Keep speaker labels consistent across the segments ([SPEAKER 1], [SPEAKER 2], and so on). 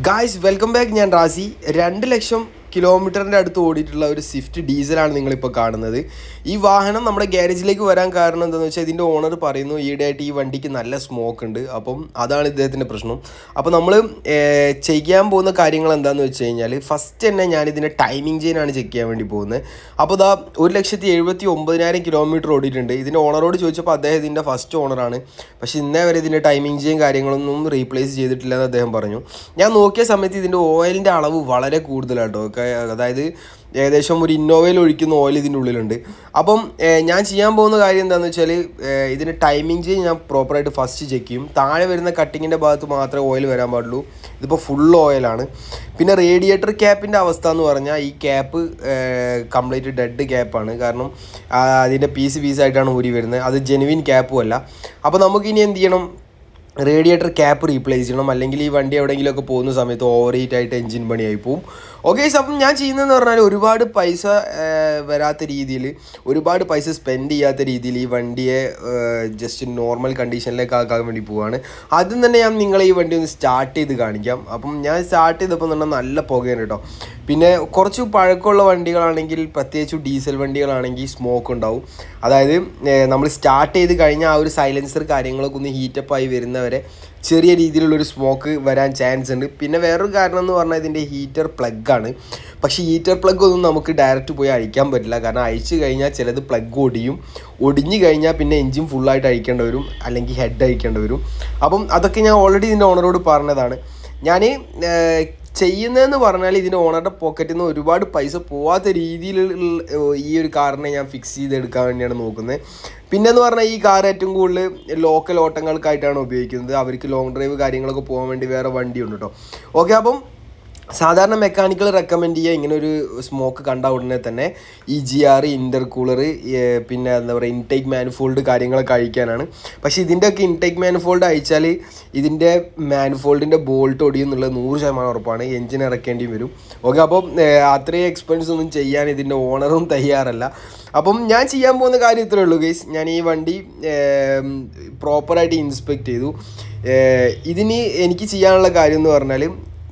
[SPEAKER 1] Guys welcome back. ഞാൻ റാസി. 2 ലക്ഷം കിലോമീറ്ററിൻ്റെ അടുത്ത് ഓടിയിട്ടുള്ള ഒരു സ്വിഫ്റ്റ് ഡീസലാണ് നിങ്ങളിപ്പോൾ കാണുന്നത്. ഈ വാഹനം നമ്മുടെ ഗ്യാരേജിലേക്ക് വരാൻ കാരണം എന്താണെന്ന് വെച്ചാൽ ഇതിൻ്റെ ഓണർ പറയുന്നു ഈയിടെയായിട്ട് ഈ വണ്ടിക്ക് നല്ല സ്മോക്ക് ഉണ്ട്. അപ്പം അതാണ് ഇദ്ദേഹത്തിൻ്റെ പ്രശ്നം. അപ്പോൾ നമ്മൾ ചെയ്യാൻ പോകുന്ന കാര്യങ്ങൾ എന്താണെന്ന് വെച്ച് കഴിഞ്ഞാൽ ഫസ്റ്റ് തന്നെ ഞാനിതിൻ്റെ ടൈമിംഗ് ചെയിനാണ് ചെക്ക് ചെയ്യാൻ വേണ്ടി പോകുന്നത്. അപ്പോൾ ഇതാ 1,79,000 കിലോമീറ്റർ ഓടിയിട്ടുണ്ട്. ഇതിൻ്റെ ഓണറോട് ചോദിച്ചപ്പോൾ അദ്ദേഹം ഇതിൻ്റെ ഫസ്റ്റ് ഓണറാണ്. പക്ഷേ ഇന്നേ വരെ ഇതിൻ്റെ ടൈമിംഗ് ചെയിൻ കാര്യങ്ങളൊന്നും റീപ്ലേസ് ചെയ്തിട്ടില്ല എന്ന് അദ്ദേഹം പറഞ്ഞു. ഞാൻ നോക്കിയ സമയത്ത് ഇതിൻ്റെ ഓയിലിൻ്റെ അളവ് വളരെ കൂടുതലാട്ടോ. അതായത് ഏകദേശം ഒരു ഇന്നോവയിൽ ഒഴിക്കുന്ന ഓയിൽ ഇതിൻ്റെ ഉള്ളിലുണ്ട്. അപ്പം ഞാൻ ചെയ്യാൻ പോകുന്ന കാര്യം എന്താണെന്ന് വെച്ചാൽ ഇതിൻ്റെ ടൈമിംഗ് ചെയിൻ ഞാൻ പ്രോപ്പറായിട്ട് ഫസ്റ്റ് ചെക്ക് ചെയ്യും. താഴെ വരുന്ന കട്ടിങ്ങിൻ്റെ ഭാഗത്ത് മാത്രമേ ഓയിൽ വരാൻ പാടുള്ളൂ. ഇതിപ്പോൾ ഫുൾ ഓയിലാണ്. പിന്നെ റേഡിയേറ്റർ ക്യാപ്പിൻ്റെ അവസ്ഥ എന്ന് പറഞ്ഞാൽ ഈ ക്യാപ്പ് കംപ്ലീറ്റ് ഡെഡ് ക്യാപ്പാണ്. കാരണം അതിൻ്റെ പീസായിട്ടാണ് ഊരി വരുന്നത്. അത് ജെനുവിൻ ക്യാപ്പും അല്ല. അപ്പോൾ നമുക്കിനി എന്ത് ചെയ്യണം? റേഡിയേറ്റർ ക്യാപ്പ് റീപ്ലേസ് ചെയ്യണം. അല്ലെങ്കിൽ ഈ വണ്ടി എവിടെയെങ്കിലുമൊക്കെ പോകുന്ന സമയത്ത് ഓവർ ഹീറ്റ് ആയിട്ട് എൻജിൻ പണിയായി പോവും. ഓക്കെ, അപ്പം ഞാൻ ചെയ്യുന്നതെന്ന് പറഞ്ഞാൽ ഒരുപാട് പൈസ വരാത്ത രീതിയിൽ, ഒരുപാട് പൈസ സ്പെൻഡ് ചെയ്യാത്ത രീതിയിൽ ഈ വണ്ടിയെ ജസ്റ്റ് നോർമൽ കണ്ടീഷനിലേക്ക് ആക്കാൻ വേണ്ടി പോവുകയാണ്. ആദ്യം തന്നെ ഞാൻ നിങ്ങളെ ഈ വണ്ടി ഒന്ന് സ്റ്റാർട്ട് ചെയ്ത് കാണിക്കാം. അപ്പം ഞാൻ സ്റ്റാർട്ട് ചെയ്തപ്പോൾ തന്നെ നല്ല പുകയാണ് കേട്ടോ. പിന്നെ കുറച്ച് പഴക്കമുള്ള വണ്ടികളാണെങ്കിൽ, പ്രത്യേകിച്ച് ഡീസൽ വണ്ടികളാണെങ്കിൽ സ്മോക്ക് ഉണ്ടാവും. അതായത് നമ്മൾ സ്റ്റാർട്ട് ചെയ്ത് കഴിഞ്ഞാൽ ആ ഒരു സൈലൻസർ കാര്യങ്ങളൊക്കെ ഒന്ന് ഹീറ്റപ്പായി വരുന്നവരെ ചെറിയ രീതിയിലുള്ളൊരു സ്മോക്ക് വരാൻ ചാൻസ് ഉണ്ട്. പിന്നെ വേറൊരു കാരണം എന്ന് പറഞ്ഞാൽ ഇതിൻ്റെ ഹീറ്റർ പ്ലഗ്ഗാണ്. പക്ഷേ ഹീറ്റർ പ്ലഗ് ഒന്നും നമുക്ക് ഡയറക്റ്റ് പോയി അഴിക്കാൻ പറ്റില്ല. കാരണം അഴിച്ചു കഴിഞ്ഞാൽ ചിലത് പ്ലഗ് ഒടിഞ്ഞു കഴിഞ്ഞാൽ പിന്നെ എൻജിൻ ഫുള്ളായിട്ട് അഴിക്കേണ്ടി വരും, അല്ലെങ്കിൽ ഹെഡ് അഴിക്കേണ്ടി വരും. അപ്പം അതൊക്കെ ഞാൻ ഓൾറെഡി ഇതിൻ്റെ ഓണറോട് പറഞ്ഞതാണ്. ഞാൻ ചെയ്യുന്നതെന്ന് പറഞ്ഞാൽ ഇതിൻ്റെ ഓണറുടെ പോക്കറ്റിൽ നിന്ന് ഒരുപാട് പൈസ പോവാത്ത രീതിയിൽ ഈ ഒരു കാറിനെ ഞാൻ ഫിക്സ് ചെയ്തെടുക്കാൻ വേണ്ടിയാണ് നോക്കുന്നത്. പിന്നെയെന്ന് പറഞ്ഞാൽ ഈ കാർ ഏറ്റവും കൂടുതൽ ലോക്കൽ ഓട്ടങ്ങൾക്കായിട്ടാണ് ഉപയോഗിക്കുന്നത്. അവർക്ക് ലോങ് ഡ്രൈവ് കാര്യങ്ങളൊക്കെ പോകാൻ വേണ്ടി വേറെ വണ്ടിയുണ്ട് കേട്ടോ. ഓക്കെ, അപ്പം സാധാരണ മെക്കാനിക്കൽ റെക്കമെൻഡ് ചെയ്യുക ഇങ്ങനെ ഒരു സ്മോക്ക് കണ്ട ഉടനെ തന്നെ EGR, ഇൻ്റർകൂളർ, പിന്നെ എന്താ പറയുക ഇൻടേക്ക് മാനിഫോൾഡ് കാര്യങ്ങളൊക്കെ അഴിക്കാനാണ്. പക്ഷേ ഇതിൻ്റെയൊക്കെ ഇൻടേക്ക് മാനിഫോൾഡ് അഴിച്ചാൽ ഇതിൻ്റെ മാനിഫോൾഡിൻ്റെ ബോൾട്ട് ഒടിയുന്നുള്ളത് 100% ഉറപ്പാണ്. എൻജിൻ ഇറക്കേണ്ടിയും വരും. ഓക്കെ, അപ്പം അത്രയും എക്സ്പെൻസ് ഒന്നും ചെയ്യാൻ ഇതിൻ്റെ ഓണറും തയ്യാറല്ല. അപ്പം ഞാൻ ചെയ്യാൻ പോകുന്ന കാര്യം ഇത്രയേ ഉള്ളൂ ഗൈസ്. ഞാൻ ഈ വണ്ടി പ്രോപ്പറായിട്ട് ഇൻസ്പെക്ട് ചെയ്തു. ഇതിന് എനിക്ക് ചെയ്യാനുള്ള കാര്യം എന്ന് പറഞ്ഞാൽ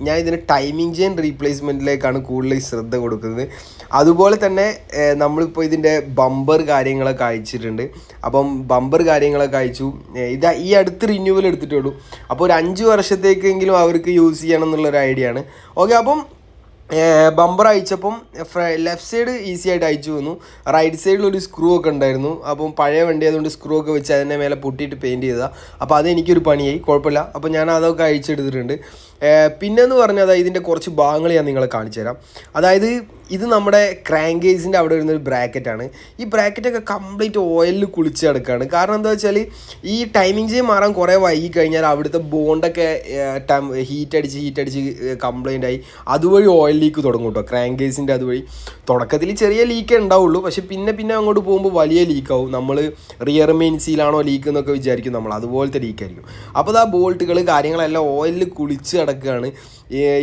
[SPEAKER 1] ഞാൻ ഇതിന് ടൈമിംഗ് ചെയിൻ റീപ്ലേസ്മെൻറ്റിലേക്കാണ് കൂടുതൽ ശ്രദ്ധ കൊടുക്കുന്നത്. അതുപോലെ തന്നെ നമ്മളിപ്പോൾ ഇതിൻ്റെ ബമ്പർ കാര്യങ്ങളൊക്കെ അയച്ചിട്ടുണ്ട്. അപ്പം ബമ്പർ കാര്യങ്ങളൊക്കെ അയച്ചു. ഈ അടുത്ത് റിന്യൂവൽ എടുത്തിട്ടേ ഉള്ളൂ. അപ്പോൾ ഒരു 5 വർഷത്തേക്കെങ്കിലും അവർക്ക് യൂസ് ചെയ്യണം എന്നുള്ളൊരു ഐഡിയ ആണ്. ഓക്കെ, അപ്പം ബമ്പർ അയച്ചപ്പം ലെഫ്റ്റ് സൈഡ് ഈസി ആയിട്ട് അയച്ചു വന്നു. റൈറ്റ് സൈഡിൽ ഒരു സ്ക്രൂ ഒക്കെ ഉണ്ടായിരുന്നു. അപ്പം പഴയ വണ്ടി ആയതുകൊണ്ട് സ്ക്രൂ ഒക്കെ വെച്ച് അതിൻ്റെ മേലെ പൊട്ടിയിട്ട് പെയിൻറ്റ് ചെയ്തതാണ്. അപ്പോൾ അതെനിക്കൊരു പണിയായി, കുഴപ്പമില്ല. അപ്പോൾ ഞാൻ അതൊക്കെ അയച്ചെടുത്തിട്ടുണ്ട്. പിന്നെന്ന് പറഞ്ഞാൽ ഇതിൻ്റെ കുറച്ച് ഭാഗങ്ങൾ ഞാൻ നിങ്ങളെ കാണിച്ചു തരാം. അതായത് ഇത് നമ്മുടെ ക്രാങ്ക് കേസിൻ്റെ അവിടെ വരുന്നൊരു ബ്രാക്കറ്റാണ്. ഈ ബ്രാക്കറ്റൊക്കെ കംപ്ലീറ്റ് ഓയിലിൽ കുളിച്ച് കിടക്കുകയാണ്. കാരണം എന്താ വെച്ചാൽ ഈ ടൈമിംഗ് ചെയിൻ മാറാൻ കുറേ വൈകി കഴിഞ്ഞാൽ അവിടുത്തെ ബോണ്ടൊക്കെ ഹീറ്റടിച്ച് കംപ്ലൈൻ്റ് ആയി അതുവഴി ഓയിൽ ലീക്ക് തുടങ്ങും കേട്ടോ. ക്രാങ്ക് കേസിൻ്റെ അതുവഴി തുടക്കത്തിൽ ചെറിയ ലീക്കേ ഉണ്ടാവുള്ളൂ. പക്ഷെ പിന്നെ അങ്ങോട്ട് പോകുമ്പോൾ വലിയ ലീക്കാവും. നമ്മൾ റിയർ മെയിൻ സീലാണോ ലീക്ക് എന്നൊക്കെ വിചാരിക്കും നമ്മൾ, അതുപോലത്തെ ലീക്കായിരിക്കും. അപ്പോൾ ആ ബോൾട്ടുകൾ കാര്യങ്ങളെല്ലാം ഓയിലിൽ കുളിച്ച് കിടക്കുകയാണ്.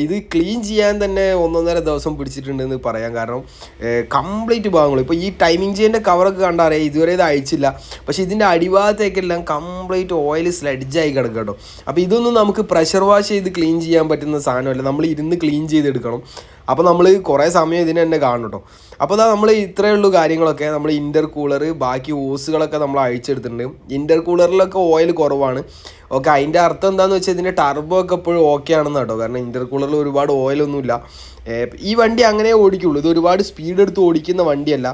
[SPEAKER 1] ഇത് ക്ലീൻ ചെയ്യാൻ തന്നെ 1.5 ദിവസം പിടിച്ചിട്ടുണ്ടെന്ന് പറയാം. കാരണം കംപ്ലീറ്റ് ഭാഗങ്ങൾ ഇപ്പോൾ ഈ ടൈമിംഗ് ചെയിൻ്റെ കവറൊക്കെ കണ്ടറിയാം, ഇതുവരെ ഇത് അയച്ചില്ല. പക്ഷേ ഇതിൻ്റെ അടിഭാഗത്തേക്കെല്ലാം കംപ്ലീറ്റ് ഓയിൽ സ്ലെഡ്ജായി കിടക്കുക കേട്ടോ. അപ്പോൾ ഇതൊന്നും നമുക്ക് പ്രഷർ വാഷ് ചെയ്ത് ക്ലീൻ ചെയ്യാൻ പറ്റുന്ന സാധനമല്ല, നമ്മൾ ഇരുന്ന് ക്ലീൻ ചെയ്തെടുക്കണം. അപ്പോൾ നമ്മൾ കുറേ സമയം ഇതിന് തന്നെ കാണും കേട്ടോ. അപ്പോൾ നമ്മൾ ഇത്രയേ ഉള്ളൂ കാര്യങ്ങളൊക്കെ. നമ്മൾ ഇൻ്റർകൂളർ, ബാക്കി ഓസുകളൊക്കെ നമ്മൾ അഴിച്ചെടുത്തിട്ടുണ്ട്. ഇൻ്റർകൂളറിലൊക്കെ ഓയിൽ കുറവാണ്. ഓക്കെ, അതിൻ്റെ അർത്ഥം എന്താണെന്ന് വെച്ചാൽ ഇതിൻ്റെ ടർബോ ഒക്കെ എപ്പോഴും ഓക്കെ ആണെന്ന് കേട്ടോ. കാരണം ഇൻ്റർകൂളറിൽ ഒരുപാട് ഓയിലൊന്നുമില്ല. ഈ വണ്ടി അങ്ങനെ ഓടിക്കുള്ളൂ. ഇത് ഒരുപാട് സ്പീഡ് എടുത്ത് ഓടിക്കുന്ന വണ്ടിയല്ല.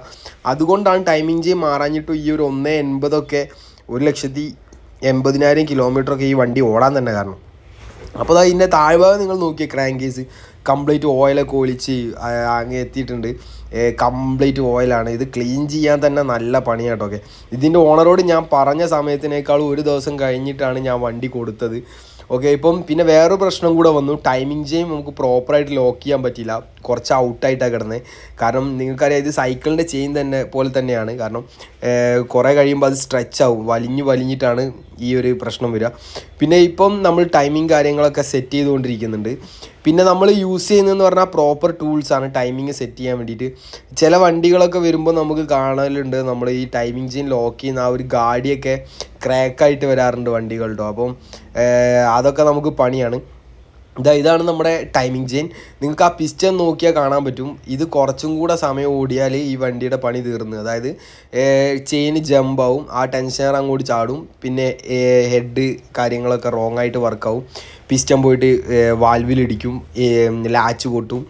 [SPEAKER 1] അതുകൊണ്ടാണ് ടൈമിംഗ് ചെയിൻ മാറാഞ്ഞിട്ടും ഈ ഒരു 1.80 1,80,000 കിലോമീറ്ററൊക്കെ ഈ വണ്ടി ഓടാൻ തന്നെ കാരണം. അപ്പോൾ അതിൻ്റെ താഴ്ഭാഗം നിങ്ങൾ നോക്കിയ ക്രാങ്ക് കേസ് കംപ്ലീറ്റ് ഓയിലൊക്കെ ഒലിച്ച് അങ്ങ് എത്തിയിട്ടുണ്ട്. കംപ്ലീറ്റ് ഓയിലാണ്. ഇത് ക്ലീൻ ചെയ്യാൻ തന്നെ നല്ല പണിയാട്ടോ. ഓക്കെ, ഇതിൻ്റെ ഓണറോട് ഞാൻ പറഞ്ഞ സമയത്തിനേക്കാളും 1 ദിവസം കഴിഞ്ഞിട്ടാണ് ഞാൻ വണ്ടി കൊടുത്തത്. ഓക്കെ, ഇപ്പം പിന്നെ വേറൊരു പ്രശ്നം കൂടെ വന്നു. ടൈമിംഗ് ചെയിൻ നമുക്ക് പ്രോപ്പറായിട്ട് ലോക്ക് ചെയ്യാൻ പറ്റില്ല. കുറച്ച് ഔട്ടായിട്ടാണ് കിടന്നത്. കാരണം നിങ്ങൾക്കറിയാം ഇത് സൈക്കിളിൻ്റെ ചെയിൻ തന്നെ പോലെ തന്നെയാണ്. കാരണം കുറേ കഴിയുമ്പോൾ അത് സ്ട്രെച്ച് ആവും, വലിഞ്ഞിട്ടാണ് ഈ ഒരു പ്രശ്നം വരിക. പിന്നെ ഇപ്പം നമ്മൾ ടൈമിംഗ് കാര്യങ്ങളൊക്കെ സെറ്റ് ചെയ്തുകൊണ്ടിരിക്കുന്നുണ്ട്. പിന്നെ നമ്മൾ യൂസ് ചെയ്യുന്നതെന്ന് പറഞ്ഞാൽ പ്രോപ്പർ ടൂൾസാണ് ടൈമിംഗ് സെറ്റ് ചെയ്യാൻ വേണ്ടിയിട്ട്. ചില വണ്ടികളൊക്കെ വരുമ്പോൾ നമുക്ക് കാണലുണ്ട് നമ്മൾ ഈ ടൈമിംഗ് ചെയിൻ ലോക്ക് ചെയ്യുന്ന ആ ഒരു ഗാഡിയൊക്കെ ക്രാക്കായിട്ട് വരാറുണ്ട് വണ്ടികളുടെ. അപ്പം അതൊക്കെ നമുക്ക് പണിയാണ്. ഇതാണ് നമ്മുടെ ടൈമിംഗ് ചെയിൻ. നിങ്ങൾക്ക് ആ പിസ്റ്റൺ നോക്കിയാൽ കാണാൻ പറ്റും. ഇത് കുറച്ചും കൂടെ സമയം ഓടിയാൽ ഈ വണ്ടിയുടെ പണി തീർന്നു. അതായത് ചെയിൻ ജമ്പാവും, ആ ടെൻഷനർ അങ്ങോട്ട് ചാടും, പിന്നെ ഹെഡ് കാര്യങ്ങളൊക്കെ റോങ് ആയിട്ട് വർക്കാവും, പിസ്റ്റൺ പോയിട്ട് വാൽവിലിടിക്കും, ലാച്ച് പൊട്ടും,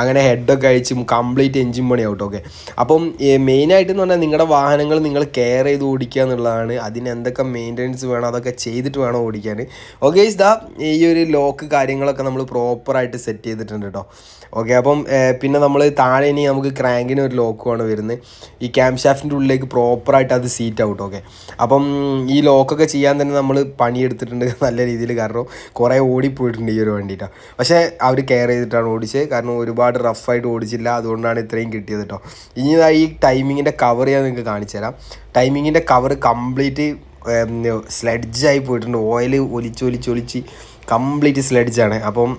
[SPEAKER 1] അങ്ങനെ ഹെഡൊക്കെ അഴിച്ചും കംപ്ലീറ്റ് എൻജിൻ പണിയാവും. ഓക്കെ, അപ്പം മെയിനായിട്ടെന്ന് പറഞ്ഞാൽ നിങ്ങളുടെ വാഹനങ്ങൾ നിങ്ങൾ കെയർ ചെയ്ത് ഓടിക്കുക എന്നുള്ളതാണ്. അതിന് എന്തൊക്കെ മെയിൻ്റനൻസ് വേണം അതൊക്കെ ചെയ്തിട്ട് വേണം ഓടിക്കാൻ. ഓക്കെ, ഇതാ ഈ ഒരു ലോക്ക് കാര്യങ്ങളൊക്കെ നമ്മൾ പ്രോപ്പറായിട്ട് സെറ്റ് ചെയ്തിട്ടുണ്ട് കേട്ടോ. ഓക്കെ, അപ്പം പിന്നെ നമ്മൾ താഴെ ഇനി നമുക്ക് ക്രാങ്കിന് ഒരു ലോക്കുമാണ് വരുന്നത്. ഈ ക്യാം ഷാഫ്റ്റിൻ്റെ ഉള്ളിലേക്ക് പ്രോപ്പറായിട്ട് അത് സീറ്റ് ഔട്ട്. ഓക്കെ, അപ്പം ഈ ലോക്കൊക്കെ ചെയ്യാൻ തന്നെ നമ്മൾ പണിയെടുത്തിട്ടുണ്ട് നല്ല രീതിയിൽ. കാരണം കുറേ ഓടിപ്പോയിട്ടുണ്ട് ഈ ഒരു വണ്ടിയിട്ടോ. പക്ഷേ അവർ കെയർ ചെയ്തിട്ടാണ് ഓടിച്ചത്. കാരണം ഒരുപാട് റഫായിട്ട് ഓടിച്ചില്ല, അതുകൊണ്ടാണ് ഇത്രയും കിട്ടിയത് കേട്ടോ. ഇനി ഈ ടൈമിങ്ങിൻ്റെ കവർ ഞാൻ നിങ്ങൾക്ക് കാണിച്ചു തരാം. ടൈമിങ്ങിൻ്റെ കവർ കംപ്ലീറ്റ് സ്ലെഡ്ജായി പോയിട്ടുണ്ട്. ഓയിൽ ഒലിച്ച് കംപ്ലീറ്റ് സ്ലെഡ്ജാണ്. അപ്പം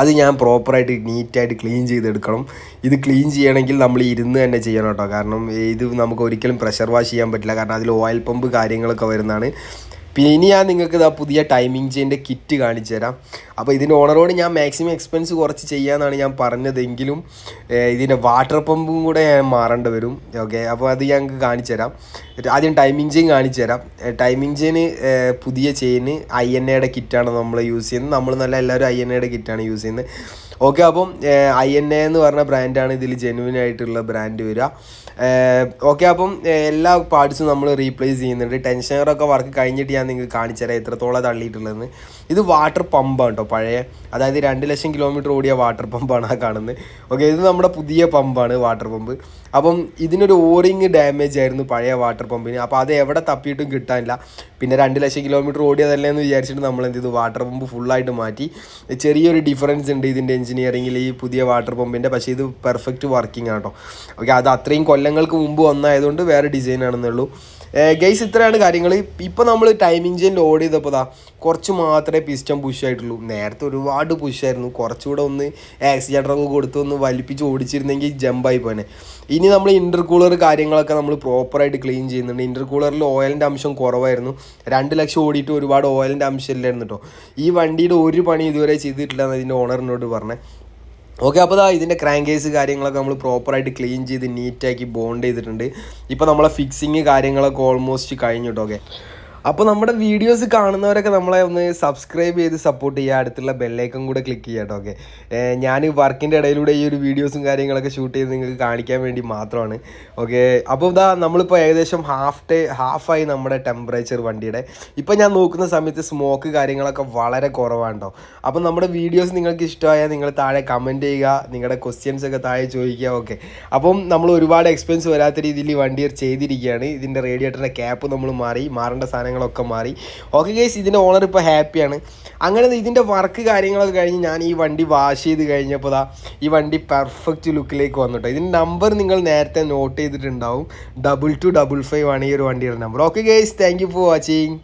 [SPEAKER 1] അത് ഞാൻ പ്രോപ്പറായിട്ട് നീറ്റായിട്ട് ക്ലീൻ ചെയ്തെടുക്കണം. ഇത് ക്ലീൻ ചെയ്യണമെങ്കിൽ നമ്മൾ ഇരുന്ന് തന്നെ ചെയ്യണം കേട്ടോ. കാരണം ഇത് നമുക്ക് ഒരിക്കലും പ്രഷർ വാഷ് ചെയ്യാൻ പറ്റില്ല. കാരണം അതിൽ ഓയിൽ പമ്പ് കാര്യങ്ങളൊക്കെ വരുന്നതാണ്. പിന്നെ ഇനി ഞാൻ നിങ്ങൾക്ക് ഇതാ പുതിയ ടൈമിംഗ് ചെയിൻ്റെ കിറ്റ് കാണിച്ചു തരാം. അപ്പോൾ ഇതിൻ്റെ ഓണറോട് ഞാൻ മാക്സിമം എക്സ്പെൻസ് കുറച്ച് ചെയ്യാമെന്നാണ് ഞാൻ പറഞ്ഞതെങ്കിലും ഇതിൻ്റെ വാട്ടർ പമ്പും കൂടെ ഞാൻ മാറേണ്ടി വരും. ഓക്കെ, അപ്പോൾ അത് ഞങ്ങൾക്ക് കാണിച്ചു തരാം. ആദ്യം ടൈമിംഗ് ചെയിൻ കാണിച്ചു തരാം. ടൈമിംഗ് ചെയിന് പുതിയ ചെയിന് INAയുടെ കിറ്റാണ് നമ്മൾ യൂസ് ചെയ്യുന്നത്. നമ്മൾ എല്ലാവരും INAയുടെ കിറ്റാണ് യൂസ് ചെയ്യുന്നത്. ഓക്കെ, അപ്പം INA എന്ന് പറഞ്ഞ ബ്രാൻഡാണ് ഇതിൽ ജെന്യുവൻ ആയിട്ടുള്ള ബ്രാൻഡ് വരിക. ഓക്കെ, അപ്പം എല്ലാ പാർട്സും നമ്മൾ റീപ്ലേസ് ചെയ്യുന്നുണ്ട്. ടെൻഷനറൊക്കെ വർക്ക് കഴിഞ്ഞിട്ട് ഞാൻ നിങ്ങൾക്ക് കാണിച്ചു തരാം എത്രത്തോളം തള്ളിയിട്ടുള്ളതെന്ന്. ഇത് വാട്ടർ പമ്പാണ് കേട്ടോ, പഴയ, അതായത് 2 ലക്ഷം കിലോമീറ്റർ ഓടിയ വാട്ടർ പമ്പാണ് ആ കാണുന്നത്. ഓക്കെ, ഇത് നമ്മുടെ പുതിയ പമ്പാണ്, വാട്ടർ പമ്പ്. അപ്പം ഇതിനൊരു ഓറിങ് ഡാമേജ് ആയിരുന്നു പഴയ വാട്ടർ പമ്പിന്. അപ്പോൾ അത് എവിടെ തപ്പിയിട്ടും കിട്ടാനില്ല. പിന്നെ 2 ലക്ഷം കിലോമീറ്റർ ഓടിയതല്ലേ എന്ന് വിചാരിച്ചിട്ട് നമ്മൾ എന്ത് ചെയ്തു, വാട്ടർ പമ്പ് ഫുള്ളായിട്ട് മാറ്റി. ചെറിയൊരു ഡിഫറൻസ് ഉണ്ട് ഇതിൻ്റെ എഞ്ചിനീയറിങ്ങിൽ ഈ പുതിയ വാട്ടർ പമ്പിൻ്റെ. പക്ഷേ ഇത് പെർഫെക്റ്റ് വർക്കിംഗ് ആണ് കേട്ടോ. ഓക്കെ, അത് അത്രയും കൊല്ലങ്ങൾക്ക് മുമ്പ് വന്നതായതുകൊണ്ട് വേറെ ഡിസൈൻ ആണെന്നുള്ളൂ. ഗൈസ്, ഇത്രയാണ് കാര്യങ്ങൾ. ഇപ്പോൾ നമ്മൾ ടൈമിംഗ് ചെയിൻ ലോഡ് ചെയ്തപ്പോൾ കുറച്ച് മാത്രമേ പിസ്റ്റൺ പുഷ് ആയിട്ടുള്ളൂ. നേരത്തെ ഒരുപാട് പുഷായിരുന്നു. കുറച്ചുകൂടെ ഒന്ന് ആക്സിലേറ്ററൊക്കെ കൊടുത്ത് ഒന്ന് വലിപ്പിച്ച് ഓടിച്ചിരുന്നെങ്കിൽ ജമ്പായി പോനെ. ഇനി നമ്മൾ ഇൻ്റർകൂളർ കാര്യങ്ങളൊക്കെ നമ്മൾ പ്രോപ്പറായിട്ട് ക്ലീൻ ചെയ്യുന്നുണ്ട്. ഇൻ്റർകൂളറിൽ ഓയിലിൻ്റെ അംശം കുറവായിരുന്നു. 2 ലക്ഷം ഓടിയിട്ട് ഒരുപാട് ഓയിലിൻ്റെ അംശം ഇല്ലായിരുന്നു കേട്ടോ. ഈ വണ്ടിയുടെ ഒരു പണി ഇതുവരെ ചെയ്തിട്ടില്ല എന്ന് അതിൻ്റെ ഓണറിനോട് പറഞ്ഞത്. ഓക്കെ, അപ്പോൾ ഇതിൻ്റെ ക്രാങ്ക് കേസ് കാര്യങ്ങളൊക്കെ നമ്മൾ പ്രോപ്പറായിട്ട് ക്ലീൻ ചെയ്ത് നീറ്റാക്കി ബോണ്ട് ചെയ്തിട്ടുണ്ട്. ഇപ്പോൾ നമ്മളെ ഫിക്സിങ് കാര്യങ്ങളൊക്കെ ഓൾമോസ്റ്റ് കഴിഞ്ഞു കേട്ടോ. ഓക്കെ, അപ്പോൾ നമ്മുടെ വീഡിയോസ് കാണുന്നവരൊക്കെ നമ്മളെ ഒന്ന് സബ്സ്ക്രൈബ് ചെയ്ത് സപ്പോർട്ട് ചെയ്യുക. അടുത്തുള്ള ബെല്ലൈക്കൺ കൂടെ ക്ലിക്ക് ചെയ്യുക കേട്ടോ. ഓക്കെ, ഞാൻ വർക്കിൻ്റെ ഇടയിലൂടെ ഈ ഒരു വീഡിയോസും കാര്യങ്ങളൊക്കെ ഷൂട്ട് ചെയ്ത് നിങ്ങൾക്ക് കാണിക്കാൻ വേണ്ടി മാത്രമാണ്. ഓക്കെ, അപ്പോൾ നമ്മളിപ്പോൾ ഏകദേശം ഹാഫായി നമ്മുടെ ടെമ്പറേച്ചർ വണ്ടിയുടെ. ഇപ്പോൾ ഞാൻ നോക്കുന്ന സമയത്ത് സ്മോക്ക് കാര്യങ്ങളൊക്കെ വളരെ കുറവാണ് കേട്ടോ. അപ്പം നമ്മുടെ വീഡിയോസ് നിങ്ങൾക്ക് ഇഷ്ടമായാൽ നിങ്ങൾ താഴെ കമൻറ്റ് ചെയ്യുക, നിങ്ങളുടെ ക്വസ്റ്റ്യൻസ് ഒക്കെ താഴെ ചോദിക്കുക. ഓക്കെ, അപ്പം നമ്മൾ ഒരുപാട് എക്സ്പെൻസ് വരാത്ത രീതിയിൽ വണ്ടി ചെയ്തിരിക്കുകയാണ്. ഇതിൻ്റെ റേഡിയേറ്ററിൻ്റെ ക്യാപ്പ് നമ്മൾ മാറേണ്ട സാധനങ്ങളൊക്കെ മാറി. ഓക്കെ ഗൈസ്, ഇതിൻ്റെ ഓണർ ഇപ്പോൾ ഹാപ്പിയാണ്. അങ്ങനെ ഇതിൻ്റെ വർക്ക് കാര്യങ്ങളൊക്കെ കഴിഞ്ഞ് ഞാൻ ഈ വണ്ടി വാഷ് ചെയ്ത് കഴിഞ്ഞപ്പോൾ ഈ വണ്ടി പെർഫെക്റ്റ് ലുക്കിലേക്ക് വന്നിട്ടോ. ഇതിൻ്റെ നമ്പർ നിങ്ങൾ നേരത്തെ നോട്ട് ചെയ്തിട്ടുണ്ടാവും. 2255 ആണ് ഈ ഒരു വണ്ടിയുടെ number. Okay guys, thank you for watching.